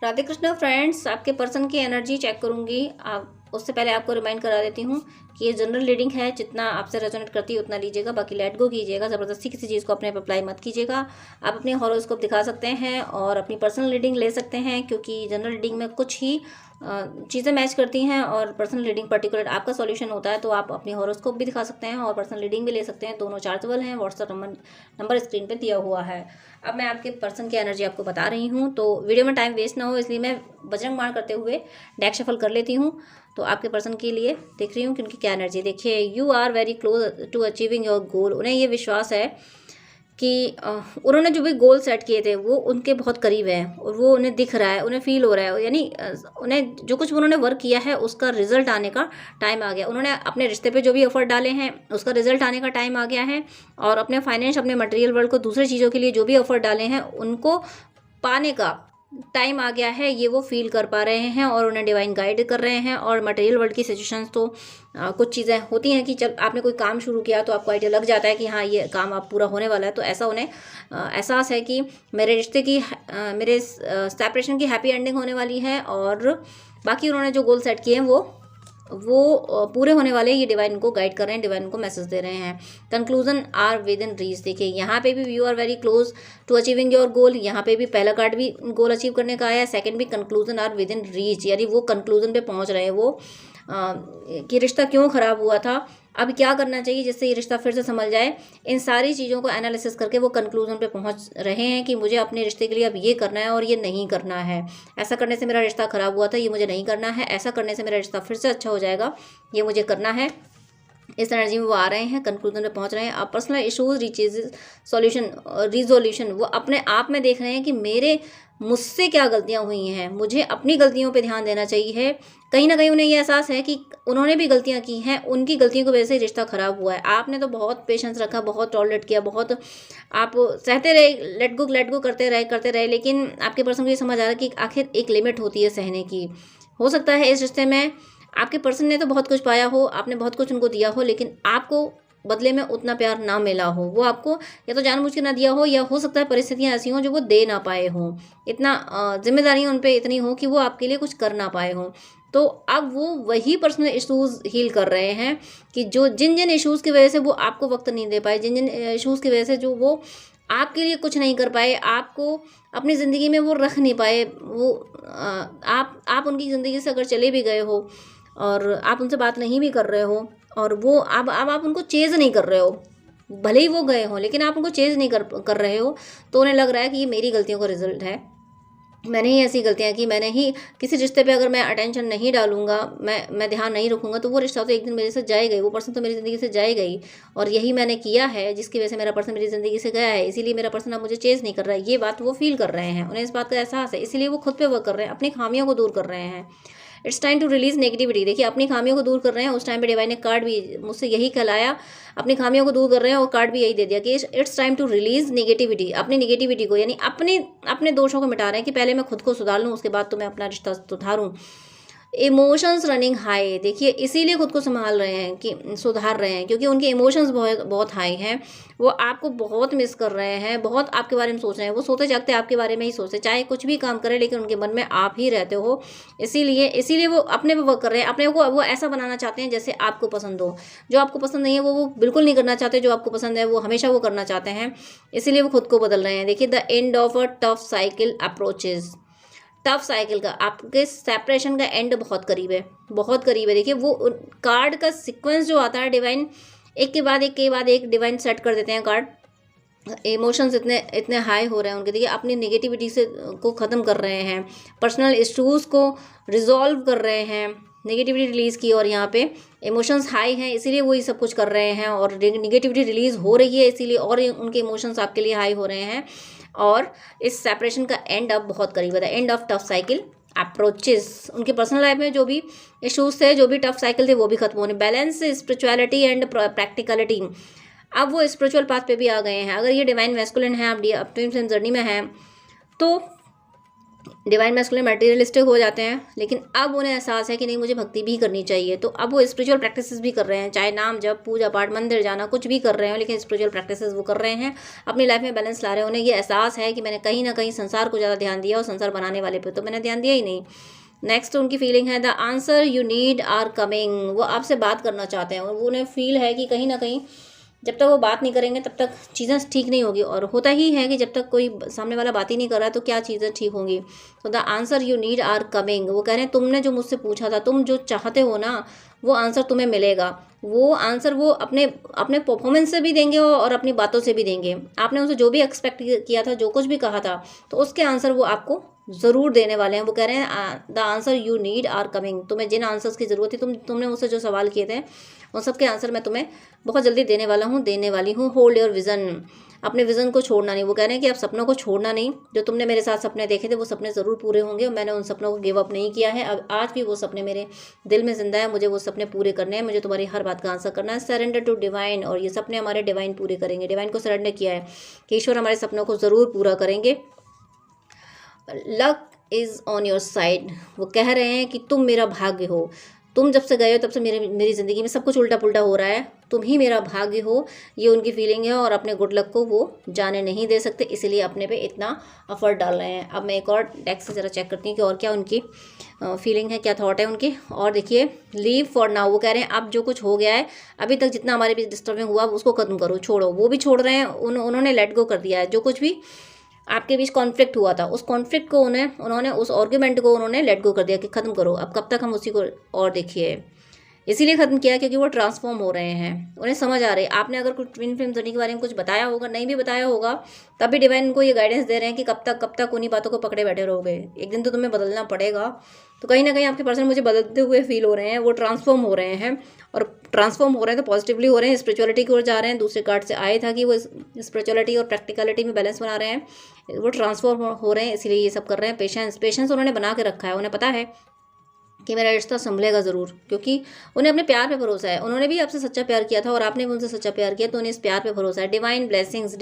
Radhe Krishna friends, आपके person की energy check करूंगी। आप उससे पहले आपको रिमाइंड करा देती हूँ कि ये जनरल रीडिंग है। जितना आपसे रेजोनेट करती है उतना लीजिएगा, बाकी लेट गो कीजिएगा। ज़बरदस्ती किसी चीज़ को अपने पे अप्लाई मत कीजिएगा। आप अपनी हॉरोस्कोप दिखा सकते हैं और अपनी पर्सनल रीडिंग ले सकते हैं, क्योंकि जनरल रीडिंग में कुछ ही चीज़ें मैच करती हैं और पर्सनल रीडिंग पर्टिकुलर आपका सॉल्यूशन होता है। तो आप अपनी हॉरोस्कोप भी दिखा सकते हैं और पर्सनल रीडिंग भी ले सकते हैं। दोनों चार्जेबल हैं। व्हाट्सएप नंबर स्क्रीन पे दिया हुआ है। अब मैं आपके पर्सन की एनर्जी आपको बता रही हूँ, तो वीडियो में टाइम वेस्ट ना हो इसलिए मैं बजरंग बाण करते हुए डेक शफल कर लेती हूँ। तो आपके पर्सन के लिए देख रही हूँ कि उनकी क्या एनर्जी। देखिए, you are very close to achieving your goal. उन्हें ये विश्वास है कि उन्होंने जो भी गोल सेट किए थे वो उनके बहुत करीब है और वो उन्हें दिख रहा है, उन्हें फील हो रहा है। यानी उन्हें जो कुछ उन्होंने वर्क किया है उसका रिजल्ट आने का टाइम आ गया। उन्होंने अपने रिश्ते पे जो भी एफर्ट डाले हैं उसका रिजल्ट आने का टाइम आ गया है। और अपने फाइनेंस, अपने मटेरियल वर्ल्ड को, दूसरी चीज़ों के लिए जो भी एफर्ट डाले हैं उनको पाने का टाइम आ गया है। ये वो फील कर पा रहे हैं और उन्हें डिवाइन गाइड कर रहे हैं। और मटेरियल वर्ल्ड की सिचुएशंस तो कुछ चीज़ें होती हैं कि जब आपने कोई काम शुरू किया तो आपको आइडिया लग जाता है कि हाँ, ये काम अब पूरा होने वाला है। तो ऐसा उन्हें एहसास है कि मेरे रिश्ते की, मेरे सेपरेशन की हैप्पी एंडिंग होने वाली है। और बाकी उन्होंने जो गोल सेट किए हैं वो पूरे होने वाले हैं। ये डिवाइन को गाइड कर रहे हैं, डिवाइन को मैसेज दे रहे हैं। Conclusion are within reach. देखिए, यहाँ पे भी you are very close to achieving your goal. यहाँ पे भी पहला कार्ड भी गोल अचीव करने का आया है, सेकंड भी conclusion are within reach, यानी वो कंक्लूजन पे पहुंच रहे हैं। वो कि रिश्ता क्यों ख़राब हुआ था, अब क्या करना चाहिए जिससे ये रिश्ता फिर से संभल जाए। इन सारी चीज़ों को एनालिसिस करके वो कंक्लूजन पे पहुंच रहे हैं कि मुझे अपने रिश्ते के लिए अब ये करना है और ये नहीं करना है। ऐसा करने से मेरा रिश्ता ख़राब हुआ था, ये मुझे नहीं करना है। ऐसा करने से मेरा रिश्ता फिर से अच्छा हो जाएगा, ये मुझे करना है। इस एनर्जी में वो आ रहे हैं, कंक्लूजन पे पहुंच रहे हैं। अब personal issues reaches solution, resolution, वो अपने आप में देख रहे हैं कि मुझसे क्या गलतियां हुई हैं, मुझे अपनी गलतियों पे ध्यान देना चाहिए। कहीं ना कहीं उन्हें ये एहसास है कि उन्होंने भी गलतियां की हैं, उनकी गलतियों की वजह से रिश्ता ख़राब हुआ है। आपने तो बहुत पेशेंस रखा, बहुत टॉलरेट किया, बहुत आप सहते रहे, लेट गो करते रहे। लेकिन आपके पर्सन को ये समझ आ रहा है कि आखिर एक लिमिट होती है सहने की। हो सकता है इस रिश्ते में आपके पर्सन ने तो बहुत कुछ पाया हो, आपने बहुत कुछ उनको दिया हो, लेकिन आपको बदले में उतना प्यार ना मिला हो। वो आपको या तो जानबूझ के ना दिया हो, या हो सकता है परिस्थितियां ऐसी हों जो वो दे ना पाए हों। इतना जिम्मेदारियां उन पर इतनी हो कि वो आपके लिए कुछ कर ना पाए हों। तो अब वो वही पर्सनल इशूज़ हील कर रहे हैं कि जिन जिन इशूज़ की वजह से वो आपको वक्त नहीं दे पाए, जिन जिन इशूज़ की वजह से जो वो आपके लिए कुछ नहीं कर पाए, आपको अपनी ज़िंदगी में वो रख नहीं पाए। वो आप उनकी ज़िंदगी से अगर चले भी गए हो और आप उनसे बात नहीं भी कर रहे हो, और वो अब आप उनको चेज़ नहीं कर रहे हो, भले ही वो गए हों लेकिन आप उनको चेज़ नहीं कर रहे हो, तो उन्हें लग रहा है कि ये मेरी गलतियों का रिजल्ट है। मैंने ही ऐसी गलतियाँ की, मैंने ही किसी रिश्ते पे अगर मैं अटेंशन नहीं डालूंगा, मैं ध्यान नहीं रखूंगा, तो वो रिश्ता तो एक दिन मेरे से जाएगा ही, वो पर्सन तो मेरी ज़िंदगी से जाएगा ही। और यही मैंने किया है जिसकी वजह से मेरा पर्सन मेरी ज़िंदगी से गया है। इसीलिए मेरा पर्सन अब मुझे चेज़ नहीं कर रहा है। ये बात वो फील कर रहे हैं, उन्हें इस बात का एहसास है, इसीलिए वो खुद पे वर्क कर रहे हैं, अपनी खामियों को दूर कर रहे हैं। It's time to release negativity. देखिए, अपनी खामियों को दूर कर रहे हैं। उस टाइम पे डिवाइन ने कार्ड भी मुझसे यही कहलाया, अपनी खामियों को दूर कर रहे हैं, और कार्ड भी यही दे दिया कि it's time to release negativity. अपनी नेगेटिविटी को, यानी अपने दोषों को मिटा रहे हैं कि पहले मैं खुद को सुधार लूँ, उसके बाद तो मैं अपना रिश्ता सुधारूँ। Emotions running high. देखिए, इसीलिए खुद को संभाल रहे हैं, कि सुधार रहे हैं, क्योंकि उनके इमोशंस बहुत बहुत हाई हैं। वो आपको बहुत मिस कर रहे हैं, बहुत आपके बारे में सोच रहे हैं। वो सोते जागते आपके बारे में ही सोचते, चाहे कुछ भी काम करें लेकिन उनके मन में आप ही रहते हो। इसीलिए वो अपने पे वर्क कर रहे हैं, अपने को वो ऐसा बनाना चाहते हैं जैसे आपको पसंद हो। जो आपको पसंद नहीं है वो बिल्कुल नहीं करना चाहते, जो आपको पसंद है वो हमेशा वो करना चाहते हैं। इसीलिए वो खुद को बदल रहे हैं। देखिए, the end of a tough cycle approaches. Tough cycle का, आपके सेपरेशन का एंड बहुत करीब है, बहुत करीब है। देखिए, वो कार्ड का सीक्वेंस जो आता है, डिवाइन एक के बाद एक डिवाइन सेट कर देते हैं कार्ड। इमोशंस इतने हाई हो रहे हैं उनके। देखिए, अपनी नेगेटिविटी को ख़त्म कर रहे हैं, पर्सनल इश्यूज़ को रिजॉल्व कर रहे हैं, नेगेटिविटी रिलीज़ की। और यहाँ पे इमोशंस हाई हैं, इसीलिए वो ये सब कुछ कर रहे हैं। और नेगेटिविटी रिलीज़ हो रही है इसीलिए, और उनके इमोशंस आपके लिए हाई हो रहे हैं। और इस सेपरेशन का एंड अब बहुत करीब है। End of tough cycle approaches. उनके पर्सनल लाइफ में जो भी इश्यूज थे, जो भी टफ साइकिल थे, वो भी खत्म होने। Balance, spirituality and practicality. अब वो स्पिरिचुअल पाथ पे भी आ गए हैं। अगर ये डिवाइन मैस्कुलिन है, आप ट्विन फ्लेम जर्नी में हैं, तो डिवाइन मैस्कुलिन मटेरियलिस्टिक हो जाते हैं, लेकिन अब उन्हें एहसास है कि नहीं मुझे भक्ति भी करनी चाहिए, तो अब वो स्पिरिचुअल प्रैक्टिसेस भी कर रहे हैं, चाहे नाम जब पूजा पाठ मंदिर जाना कुछ भी कर रहे हो, लेकिन स्पिरिचुअल प्रैक्टिसेस वो कर रहे हैं, अपनी लाइफ में बैलेंस ला रहे हैं। उन्हें ये एहसास है कि मैंने कहीं ना कहीं संसार को ज़्यादा ध्यान दिया और संसार बनाने वाले पे तो मैंने ध्यान दिया ही नहीं। नेक्स्ट उनकी फीलिंग है the answer you need are coming. वो आपसे बात करना चाहते हैं, वो उन्हें फील है कि कहीं ना कहीं जब तक वो बात नहीं करेंगे तब तक चीज़ें ठीक नहीं होगी, और होता ही है कि जब तक कोई सामने वाला बात ही नहीं कर रहा है तो क्या चीज़ें ठीक होंगी। तो the answer you need are coming. वो कह रहे हैं तुमने जो मुझसे पूछा था, तुम जो चाहते हो ना, वो आंसर तुम्हें मिलेगा। वो आंसर वो अपने अपने परफॉर्मेंस से भी देंगे और अपनी बातों से भी देंगे। आपने उनसे जो भी एक्सपेक्ट किया था, जो कुछ भी कहा था, तो उसके आंसर वो आपको ज़रूर देने वाले हैं। वो कह रहे हैं the answer you need are coming. तुम्हें जिन आंसर्स की ज़रूरत थी, तुमने मुझसे जो सवाल किए थे, उन सब के आंसर मैं तुम्हें बहुत जल्दी देने वाली हूँ। Hold your vision. अपने विज़न को छोड़ना नहीं। वो कह रहे हैं कि आप सपनों को छोड़ना नहीं। जो तुमने मेरे साथ सपने देखे थे वो सपने ज़रूर पूरे होंगे, और मैंने उन सपनों को गिव अप नहीं किया है। अब आज भी वो सपने मेरे दिल में ज़िंदा है। मुझे वो सपने पूरे करने हैं, मुझे तुम्हारी हर बात का आंसर करना है। Surrender to divine. और ये सपने हमारे डिवाइन पूरे करेंगे। डिवाइन को सरेंडर किया है कि ईश्वर हमारे सपनों को ज़रूर पूरा करेंगे। Luck is on your side. वो कह रहे हैं कि तुम मेरा भाग्य हो। तुम जब से गए हो तब से मेरी ज़िंदगी में सब कुछ उल्टा पुल्टा हो रहा है, तुम ही मेरा भाग्य हो। ये उनकी फीलिंग है, और अपने गुड लक को वो जाने नहीं दे सकते, इसीलिए अपने पे इतना एफर्ट डाल रहे हैं। अब मैं एक और डेक से ज़रा चेक करती हूँ कि और क्या उनकी फीलिंग है, क्या थॉट है उनकी। और देखिए, लीव फॉर नाउ। वो कह रहे हैं अब जो कुछ हो गया है, अभी तक जितना हमारे बीच डिस्टर्बिंग हुआ उसको खत्म करो, छोड़ो। वो भी छोड़ रहे हैं, उन्होंने लेट गो कर दिया है। जो कुछ भी आपके बीच कॉन्फ्लिक्ट हुआ था, उस कॉन्फ्लिक्ट को उन्होंने उस आर्ग्यूमेंट को उन्होंने लेट गो कर दिया कि ख़त्म करो, अब कब तक हम उसी को और देखिए। इसीलिए ख़त्म किया क्योंकि वो ट्रांसफॉर्म हो रहे हैं, उन्हें समझ आ रही है। आपने अगर कुछ ट्विन फ्लेम जर्नी के बारे में कुछ बताया होगा, नहीं भी बताया होगा, तब भी डिवाइन उनको ये गाइडेंस दे रहे हैं कि कब तक उन्हीं बातों को पकड़े बैठे रहोगे, एक दिन तो तुम्हें बदलना पड़ेगा। तो कहीं ना कहीं आपके पर्सन मुझे बदलते हुए फील हो रहे हैं, वो ट्रांसफॉर्म हो रहे हैं, और ट्रांसफॉर्म हो रहे हैं तो पॉजिटिवली हो रहे हैं, स्पिरिचुअलिटी की ओर जा रहे हैं। दूसरे कार्ड से आए था कि वो स्पिरिचुअलिटी और प्रैक्टिकलिटी में बैलेंस बना रहे हैं, वो ट्रांसफॉर्म हो रहे हैं, इसलिए ये सब कर रहे हैं। पेशेंस उन्होंने बना के रखा है। उन्हें पता है कि मेरा रिश्ता संभलेगा ज़रूर, क्योंकि उन्हें अपने प्यार पे भरोसा है। उन्होंने भी आपसे सच्चा प्यार किया था और आपने भी उनसे सच्चा प्यार किया, तो उन्हें इस प्यार पे भरोसा है। डिवाइन ब्लेसिंग्स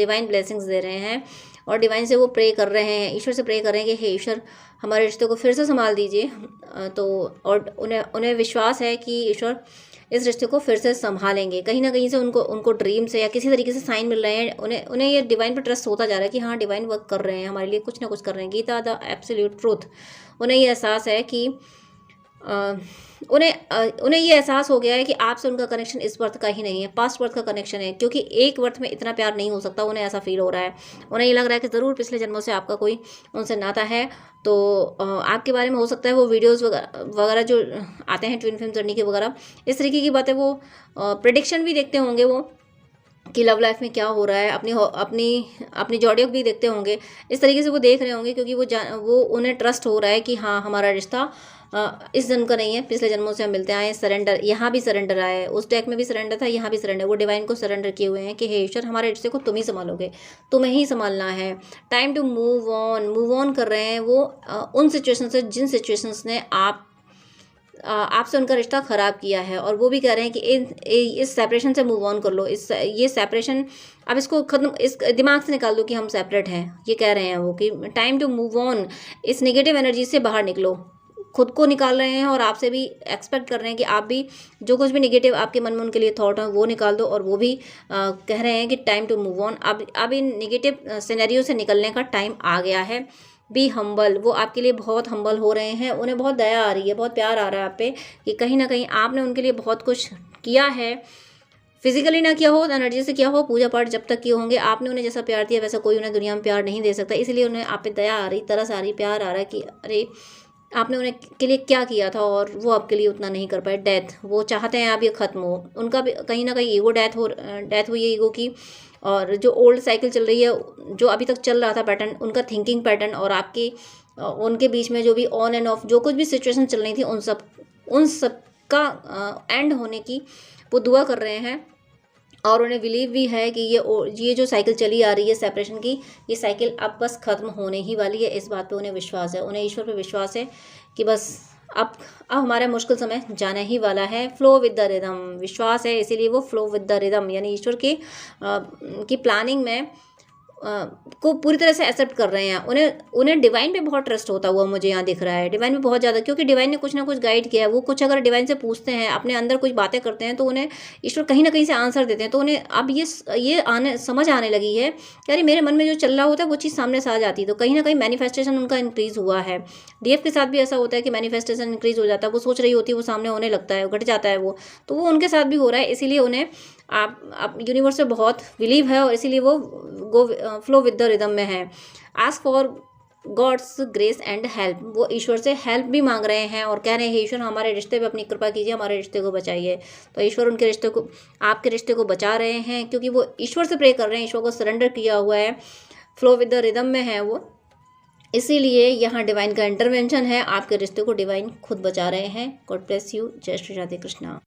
दे रहे हैं, और डिवाइन से वो प्रे कर रहे हैं, ईश्वर से प्रे कर रहे हैं कि हे ईश्वर, हमारे रिश्ते को फिर से संभाल दीजिए। तो और उन्हें विश्वास है कि ईश्वर इस रिश्ते को फिर से संभालेंगे। कहीं ना कहीं से उनको ड्रीम से या किसी तरीके से साइन मिल रहे हैं। उन्हें ये डिवाइन पर ट्रस्ट होता जा रहा है कि हाँ, डिवाइन वर्क कर रहे हैं, हमारे लिए कुछ ना कुछ कर रहे हैं। Gita the absolute truth. उन्हें ये एहसास है कि उन्हें ये एहसास हो गया है कि आपसे उनका कनेक्शन इस बर्थ का ही नहीं है, पास्ट बर्थ का कनेक्शन है, क्योंकि एक बर्थ में इतना प्यार नहीं हो सकता। उन्हें ऐसा फील हो रहा है। उन्हें ये लग रहा है कि ज़रूर पिछले जन्मों से आपका कोई उनसे नाता है। तो आपके बारे में हो सकता है वो वीडियोज़ वगैरह जो आते हैं ट्विन फ्लेम जर्नी के वगैरह, इस तरीके की बातें वो प्रेडिक्शन भी देखते होंगे वो, कि लव लाइफ में क्या हो रहा है, अपनी जॉडियक भी देखते होंगे। इस तरीके से वो देख रहे होंगे, क्योंकि वो उन्हें ट्रस्ट हो रहा है कि हाँ, हमारा रिश्ता इस जन्म का नहीं है, पिछले जन्मों से हम मिलते आए हैं। सरेंडर, यहाँ भी सरेंडर आया है, उस डेक में भी सरेंडर था, यहाँ भी सरेंडर। वो डिवाइन को सरेंडर किए हुए हैं कि हे ईश्वर, हमारे रिश्ते को तुम ही संभालोगे, तुम्हें ही संभालना है। टाइम टू मूव ऑन कर रहे हैं वो उन सिचुएशन से जिन सिचुएशंस ने आपसे उनका रिश्ता ख़राब किया है। और वो भी कह रहे हैं कि इस सेपरेशन से मूव ऑन कर लो। ये सेपरेशन अब इसको ख़त्म, इस दिमाग से निकाल दो कि हम सेपरेट हैं। ये कह रहे हैं वो कि टाइम टू मूव ऑन, इस नेगेटिव एनर्जी से बाहर निकलो। खुद को निकाल रहे हैं और आपसे भी एक्सपेक्ट कर रहे हैं कि आप भी जो कुछ भी नेगेटिव आपके मन में उनके लिए थॉट है वो निकाल दो। और वो भी कह रहे हैं कि टाइम टू मूव ऑन, अब इन नेगेटिव सिनेरियो से निकलने का टाइम आ गया है। Be humble. वो आपके लिए बहुत हम्बल हो रहे हैं। उन्हें बहुत दया आ रही है, बहुत प्यार आ रहा है आप पे, कि कहीं ना कहीं आपने उनके लिए बहुत कुछ किया है। फिजिकली ना किया हो, एनर्जी से किया हो, पूजा पाठ जब तक किए होंगे, आपने उन्हें जैसा प्यार दिया वैसा कोई उन्हें दुनिया में प्यार नहीं दे सकता। इसलिए उन्हें आप पे दया आ रही, तरस आ रही, प्यार आ रहा है कि अरे, आपने उन्हें के लिए क्या किया था और वो आपके लिए उतना नहीं कर पाए। डेथ, वो चाहते हैं आप ये ख़त्म हो। उनका भी कहीं ना कहीं ईगो डेथ हुई है, ईगो की। और जो ओल्ड साइकिल चल रही है, जो अभी तक चल रहा था पैटर्न, उनका थिंकिंग पैटर्न और आपकी उनके बीच में जो भी ऑन एंड ऑफ जो कुछ भी सिचुएशन चल रही थी, उन सब का एंड होने की वो दुआ कर रहे हैं। और उन्हें बिलीव भी है कि ये जो साइकिल चली आ रही है सेपरेशन की, ये साइकिल अब बस ख़त्म होने ही वाली है। इस बात पे उन्हें विश्वास है, उन्हें ईश्वर पे विश्वास है कि बस अब हमारा मुश्किल समय जाने ही वाला है। फ्लो विद द रिदम, विश्वास है, इसीलिए वो फ्लो विद द रिदम, यानी ईश्वर की प्लानिंग में को पूरी तरह से एक्सेप्ट कर रहे हैं। उन्हें डिवाइन पे बहुत ट्रस्ट होता हुआ मुझे यहाँ दिख रहा है, डिवाइन पे बहुत ज़्यादा, क्योंकि डिवाइन ने कुछ ना कुछ गाइड किया है। वो कुछ अगर डिवाइन से पूछते हैं, अपने अंदर कुछ बातें करते हैं, तो उन्हें ईश्वर कहीं ना कहीं से आंसर देते हैं। तो उन्हें अब ये समझ आने लगी है कि अरे मेरे मन में जो चल रहा होता है वो चीज़ सामने से आ जाती है। तो कहीं ना कहीं मैनिफेस्टेशन उनका इंक्रीज़ हुआ है। डीएफ के साथ भी ऐसा होता है कि मैनिफेस्टेशन इंक्रीज़ हो जाता है। वो सोच रही होती है, वो सामने होने लगता है, घट जाता है वो। तो वो उनके साथ भी हो रहा है, इसीलिए उन्हें आप यूनिवर्स से बहुत बिलीव है और इसीलिए वो go flow with the rhythm में है। Ask for God's grace and help, वो ईश्वर से हेल्प भी मांग रहे हैं और कह रहे हैं ईश्वर हमारे रिश्ते पे अपनी कृपा कीजिए, हमारे रिश्ते को बचाइए। तो ईश्वर उनके रिश्ते को, आपके रिश्ते को बचा रहे हैं, क्योंकि वो ईश्वर से प्रे कर रहे हैं, ईश्वर को सरेंडर किया हुआ है, फ्लो विद द रिदम में है वो। इसीलिए यहाँ डिवाइन का इंटरवेंशन है, आपके रिश्ते को डिवाइन खुद बचा रहे हैं। God bless you. जय श्री राधे कृष्णा।